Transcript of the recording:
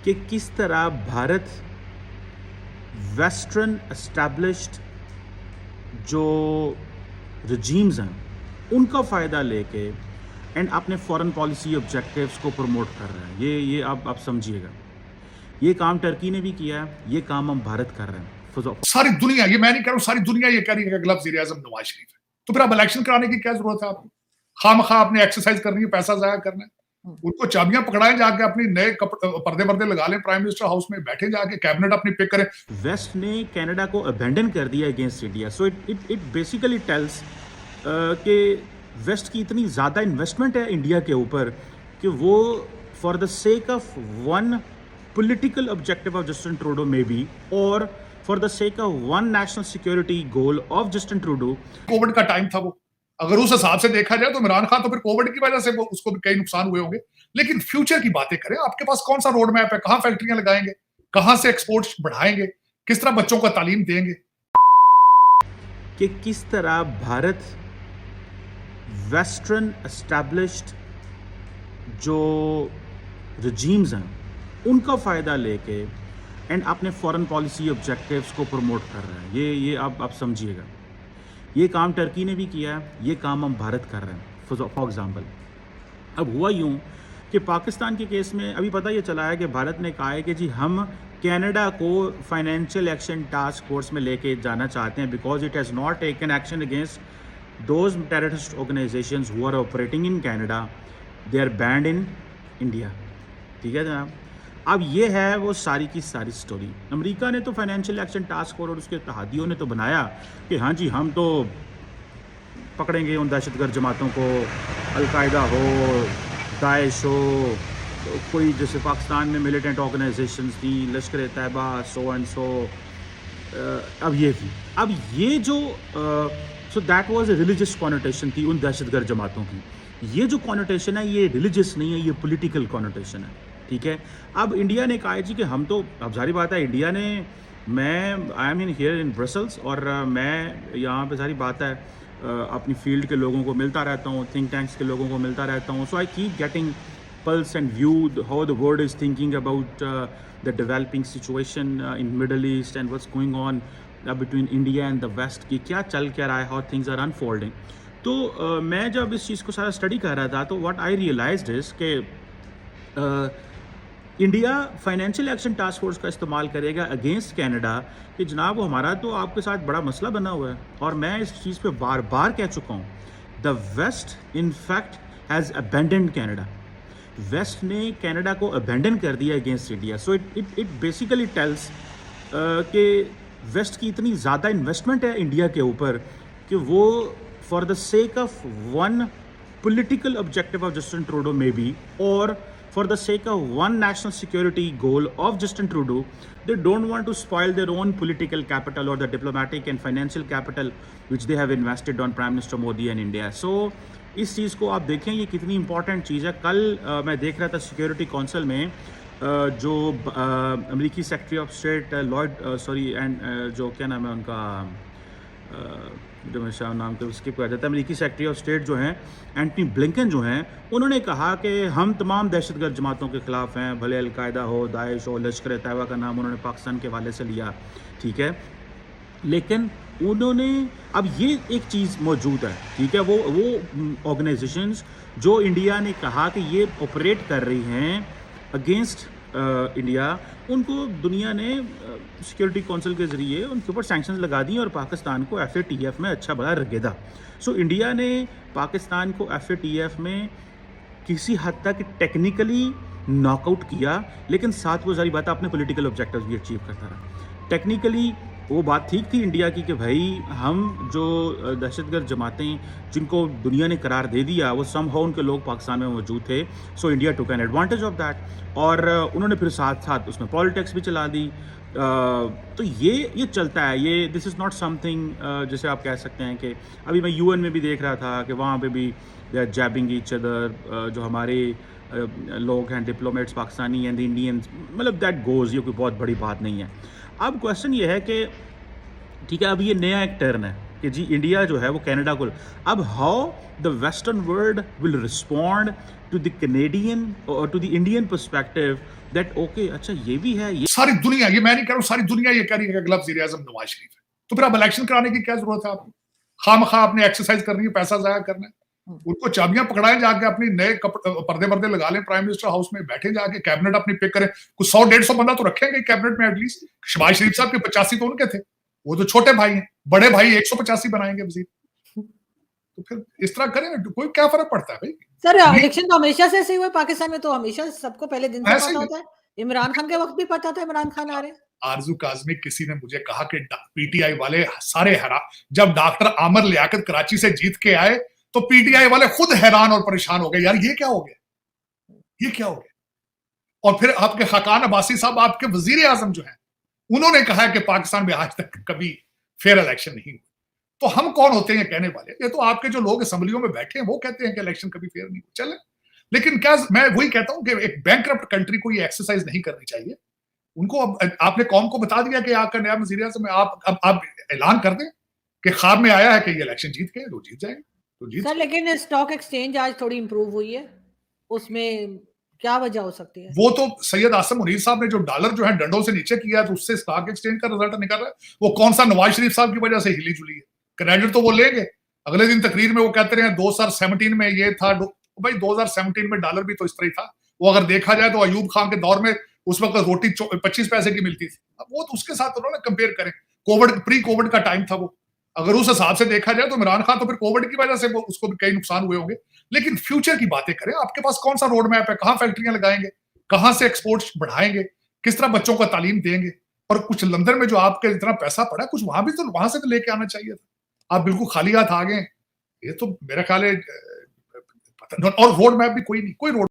कि किस तरह भारत वेस्टर्न एस्टैब्लिश्ड जो रजीम्स हैं उनका फ़ायदा लेके एंड अपने फॉरेन पॉलिसी ऑब्जेक्टिव्स को प्रमोट कर रहा है। ये आप समझिएगा, ये काम टर्की ने भी किया है, ये काम हम भारत कर रहे हैं। सारी दुनिया, ये मैं नहीं कह रहा हूं, सारी दुनिया ये कह रही है कि अगला वज़ीर आज़म नवाज शरीफ है, तो फिर आप इलेक्शन कराने की क्या जरूरत है आपको? खामखा आपने एक्सरसाइज करनी है, पैसा जाया करना है। उनको चाबियां पकड़ाएं, जाके अपनी नए पर्दे पर्दे लगा लें, प्राइम मिनिस्टर हाउस में बैठे, जाके कैबिनेट अपनी पिक करें। वेस्ट ने कनाडा को अबेंडन कर दिया against India. So it basically tells कि वेस्ट की इतनी ज़्यादा इन्वेस्टमेंट है इंडिया के ऊपर कि वो for the sake of one political objective of Justin Trudeau maybe, or for the sake of one national security goal of Justin Trudeau. Covid का टाइम था वो, अगर उस हिसाब से देखा जाए तो इमरान खान तो फिर कोविड की वजह से वो उसको भी कई नुकसान हुए होंगे, लेकिन फ्यूचर की बातें करें। आपके पास कौन सा रोड मैप है? कहां फैक्ट्रियां लगाएंगे? कहां से एक्सपोर्ट बढ़ाएंगे? किस तरह बच्चों को तालीम देंगे? कि किस तरह भारत वेस्टर्न एस्टैब्लिश्ड जो रजीम्स हैं उनका फ़ायदा लेके एंड अपने फॉरेन पॉलिसी ऑब्जेक्टिव्स को प्रमोट कर रहा है। ये आप समझिएगा, ये काम टर्की ने भी किया है, ये काम हम भारत कर रहे हैं। फॉर एग्ज़ाम्पल, अब हुआ यूँ कि पाकिस्तान के केस में अभी पता ये चला है कि भारत ने कहा है कि जी हम कनाडा को फाइनेंशियल एक्शन टास्क फोर्स में लेके जाना चाहते हैं because it has not taken action against those terrorist organisations who are operating in Canada, they are banned in India. ठीक है जनाब, अब ये है वो सारी की सारी स्टोरी। अमेरिका ने तो फाइनेंशियल एक्शन टास्क फोर्स और उसके इत्तेहादियों ने तो बनाया कि हाँ जी हम तो पकड़ेंगे उन दहशतगर्द जमातों को, अलकायदा हो, दाइश हो, तो कोई जैसे पाकिस्तान में मिलिटेंट ऑर्गेनाइजेशंस थी, लश्कर तैयबा, सो एंड सो। अब ये थी, अब ये जो so that was a religious connotation थी उन दहशतगर्द जमातों की। ये जो कॉनोटेशन है ये रिलीजियस नहीं है, ये पॉलिटिकल कॉनोटेशन है। ठीक है, अब इंडिया ने कहा जी कि हम तो, अब सारी बात है इंडिया ने, मैं I am in here in Brussels और मैं यहाँ पे सारी बात है अपनी फील्ड के लोगों को मिलता रहता हूँ, थिंक टैंक्स के लोगों को मिलता रहता हूँ। So I keep getting pulse and view how the world is thinking about the developing situation in Middle East and what's going on between India and the West, कि क्या चल क्या रहा है, how things are unfolding। तो मैं जब इस चीज़ को सारा स्टडी कर रहा था तो what I realized is कि India financial action task force का इस्तेमाल करेगा अगेंस्ट कनाडा कि जनाब हमारा तो आपके साथ बड़ा मसला बना हुआ है, और मैं इस चीज़ पे बार बार कह चुका हूँ, the West in fact has abandoned Canada. West ने कनाडा को अबेंडन कर दिया against India. So it basically tells कि वेस्ट की इतनी ज़्यादा इन्वेस्टमेंट है इंडिया के ऊपर कि वो for the sake of one political objective of Justin Trudeau maybe, or for the sake of one national security goal of Justin Trudeau, they don't want to spoil their own political capital or the diplomatic and financial capital which they have invested on Prime Minister Modi and India. So इस चीज़ को आप देखें ये कितनी important चीज़ है। कल मैं देख रहा था सिक्योरिटी काउंसिल में जो अमेरिकी secretary of state Lloyd and जो क्या नाम है उनका, जो मैं शाह नाम के स्किप कर जाता है, अमेरिकी सेक्रेटरी ऑफ स्टेट जो हैं एंटनी ब्लिंकन जो हैं, उन्होंने कहा कि हम तमाम दहशतगर्द जमातों के ख़िलाफ़ हैं, भले अलकायदा हो, दाइश हो, लश्कर तैयबा का नाम उन्होंने पाकिस्तान के हवाले से लिया। ठीक है, लेकिन उन्होंने अब ये एक चीज़ मौजूद है, ठीक है, वो ऑर्गेनाइजेशंस जो इंडिया ने कहा कि ये ऑपरेट कर रही हैं अगेंस्ट इंडिया, उनको दुनिया ने सिक्योरिटी काउंसिल के ज़रिए उनके ऊपर सैंक्शंस लगा दी और पाकिस्तान को FATF में अच्छा बड़ा रगेदा। सो इंडिया ने पाकिस्तान को FATF में किसी हद तक टेक्निकली नॉकआउट किया, लेकिन साथ वो सारी बात अपने पॉलिटिकल ऑब्जेक्टिव्स भी अचीव करता रहा। टेक्निकली वो बात ठीक थी इंडिया की कि भाई हम जो दहशतगर्द जमातें जिनको दुनिया ने करार दे दिया वो समहाउ उनके लोग पाकिस्तान में मौजूद थे। So India took an advantage of that, और उन्होंने फिर साथ साथ उसमें पॉलिटिक्स भी चला दी। तो ये चलता है, ये दिस इज़ नॉट समथिंग जैसे आप कह सकते हैं कि अभी मैं UN में भी देख रहा था कि वहाँ पे भी दे आर जैबिंग ईच अदर, जो हमारे लोग हैं डिप्लोमेट्स पाकिस्तानी एंड इंडियंस, मतलब दैट गोज़, ये कोई बहुत बड़ी बात नहीं है। अब क्वेश्चन ये है कि ठीक है, अब ये नया एक टर्न है, कि जी इंडिया जो है वो कनाडा को, अब how the western world will respond to the Canadian और to the Indian perspective that okay अच्छा ये भी है ये। सारी दुनिया, ये मैं नहीं कह रहा हूं, सारी दुनिया ये कह रही है कि अगला वज़ीर आज़म नवाज शरीफ है, तो फिर अब इलेक्शन कराने की क्या जरूरत है आपको? खामखा आपने एक्सरसाइज करनी है, पैसा जाया करना है, उनको चाबियां पकड़ाएं, जाके अपनी नए पर्दे पर्दे लगा लें, प्राइम मिनिस्टर हाउस में बैठे, जाके कैबिनेट अपनी पिक करें, कुछ 100-150 बंदा तो रखेंगे कैबिनेट में एटलीस्ट। शहबाज शरीफ साहब के 85 तो उनके थे, वो तो छोटे भाई हैं, बड़े भाई 185 बनाएंगे वजीर। तो फिर इस तरह करें, कोई क्या फर्क पड़ता है भाई? सर इलेक्शन तो हमेशा से ऐसे हुए पाकिस्तान में, तो हमेशा सबको पहले दिन से ऐसे पता ही होता है। इमरान खान के वक्त भी पता था इमरान खान आ रहे हैं। आरजू काज़मी, किसी ने मुझे कहा कि पीटीआई वाले सारे हैरान, जब डॉक्टर आमर लियाकत कराची से जीत के आए तो पीटीआई वाले खुद हैरान और परेशान हो गए, यार ये क्या हो गया, ये क्या हो गया। और फिर आपके खाकान अब्बासी साहब, आपके वजीर आजम जो है, उन्होंने कहा कि पाकिस्तान में आज तक कभी फेयर इलेक्शन नहीं हुआ। तो हम कौन होते हैं कहने वाले? ये तो आपके जो लोग असेंबलियों में बैठे हैं वो कहते हैं कि इलेक्शन कभी फेयर नहीं हुआ। चले, लेकिन क्या मैं वही कहता हूं कि एक बैंकरप्ट कंट्री को ये एक्सरसाइज नहीं करनी चाहिए। उनको अब आपने कौम को बता दिया कि आपका नया वजीर आज़म है, आप ऐलान कर दें कि ख्वाब में आया है कि ये इलेक्शन जीत गए, तो जीत जाएंगे, तो जीत। सर लेकिन स्टॉक एक्सचेंज आज थोड़ी इंप्रूव हुई है, उसमें क्या वजह हो सकती है? वो तो सैयद आसिम मुनीर साहब ने जो डॉलर जो है डंडों से नीचे किया, तो उससे स्टॉक एक्सचेंज का रिजल्ट निकल रहा है। वो कौन सा नवाज शरीफ साहब की वजह से हिली जुली है, क्रेडिट तो वो लेंगे। अगले दिन तकरीर में वो कहते रहे 2017 में ये था, भाई 2017 में डॉलर भी तो इस तरह ही था। वो अगर देखा जाए तो अयूब खान के दौर में उस वक्त रोटी 25 पैसे की मिलती थी। अब वो तो उसके साथ उन्होंने कंपेयर करें, कोविड प्री कोविड का टाइम था वो, अगर उस हिसाब से देखा जाए तो इमरान खान तो फिर कोविड की वजह से वो उसको भी कई नुकसान हुए होंगे। लेकिन फ्यूचर की बातें करें, आपके पास कौन सा रोड मैप है, कहां फैक्ट्रियां लगाएंगे, कहां से एक्सपोर्ट बढ़ाएंगे, किस तरह बच्चों को तालीम देंगे। और कुछ लंदन में जो आपके इतना पैसा पड़ा, कुछ वहां भी तो वहां से तो लेके आना चाहिए था। आप बिल्कुल खाली हाथ आ गए, ये तो मेरा ख्याल है। और रोड मैप भी कोई नहीं, कोई रोड